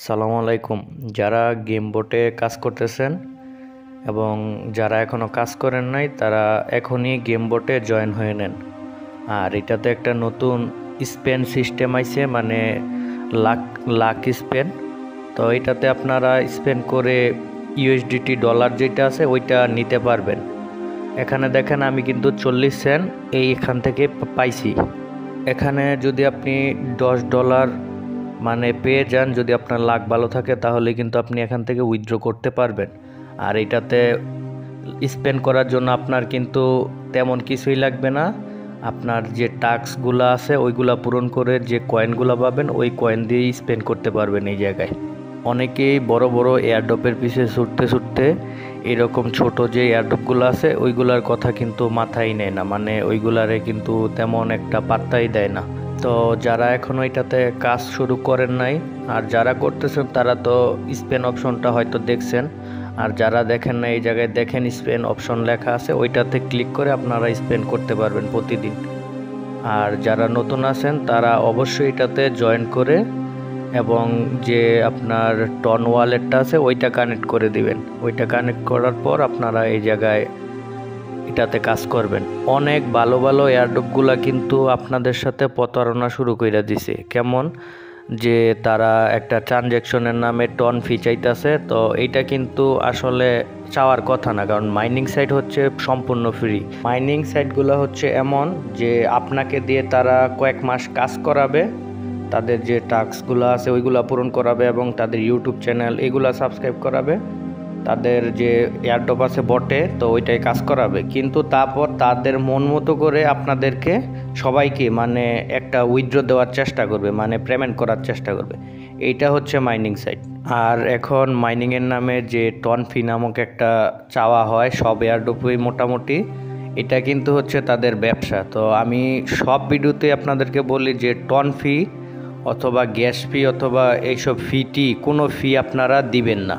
সালামু আলাইকুম। যারা গেম বোটে কাজ করতেছেন এবং যারা এখনও কাজ করেন নাই তারা এখনই গেম বোটে জয়েন হয়ে নেন। আর এটাতে একটা নতুন স্পেন সিস্টেম আইছে, মানে লাখ লাখ স্পেন। তো এটাতে আপনারা স্পেন করে ইউএসডিটি ডলার যেটা আছে ওইটা নিতে পারবেন। এখানে দেখেন আমি কিন্তু 40 সেন্ট এখান থেকে পাইছি। এখানে যদি আপনি $10 মানে পেয়ে যান, যদি আপনার লাক ভালো থাকে তাহলে কিন্তু আপনি এখান থেকে উইথড্র করতে পারবেন। আর এটাতে স্পেন্ড করার জন্য আপনার কিন্তু তেমন কিছুই লাগবে না। আপনার যে টাস্কগুলো আছে ওইগুলা পূরণ করে যে কয়েনগুলো পাবেন ওই কয়েন দিয়েই স্পেন্ড করতে পারবেন এই জায়গায়। অনেকেই বড় বড় এয়ারড্রপের পিছে ছুটতে ছুটতে এরকম ছোট যে এয়ারড্রপগুলো আছে ওইগুলার কথা কিন্তু মাথায় নেয় না, মানে ওইগুলারে কিন্তু তেমন একটা পাত্তাই দেয় না। তো যারা এখনও এটাতে কাজ শুরু করেন নাই আর যারা করতেছেন তারা তো স্পেন অপশনটা হয়তো দেখছেন, আর যারা দেখেন না এই জায়গায় দেখেন স্পেন অপশন লেখা আছে, ওইটাতে ক্লিক করে আপনারা স্পেন করতে পারবেন প্রতিদিন। আর যারা নতুন আছেন তারা অবশ্যই এটাতে জয়েন করে এবং যে আপনার টন ওয়ালেটটা আছে ওইটা কানেক্ট করে দিবেন। ওইটা কানেক্ট করার পর আপনারা এই জায়গায় এটাতে কাজ করবেন। অনেক ভালো ভালো এয়ারড্রপগুলা কিন্তু আপনাদের সাথে প্রতারণা শুরু করে দিছে। কেমন যে তারা একটা ট্রানজ্যাকশনের নামে টন ফি চাইতেছে, তো এইটা কিন্তু আসলে চাওয়ার কথা না, কারণ মাইনিং সাইট হচ্ছে সম্পূর্ণ ফ্রি। মাইনিং সাইটগুলো হচ্ছে এমন যে আপনাকে দিয়ে তারা কয়েক মাস কাজ করাবে, তাদের যে টাস্কগুলো আছে ওইগুলো পূরণ করাবে এবং তাদের ইউটিউব চ্যানেল এগুলা সাবস্ক্রাইব করাবে, তাদের যে এয়ারড্রপ আছে বটে তো ওইটাই কাজ করাবে। কিন্তু তারপর তাদের মন মতো করে আপনাদেরকে সবাইকে মানে একটা উইথড্র দেওয়ার চেষ্টা করবে, মানে পেমেন্ট করার চেষ্টা করবে। এইটা হচ্ছে মাইনিং সাইট। আর এখন মাইনিংয়ের নামে যে টন ফি নামক একটা চাওয়া হয় সব এয়ারড্রপই মোটামুটি, এটা কিন্তু হচ্ছে তাদের ব্যবসা। তো আমি সব ভিডিওতে আপনাদেরকে বলি যে টন ফি অথবা গ্যাস ফি অথবা এইসব ফি কোনো ফি আপনারা দিবেন না।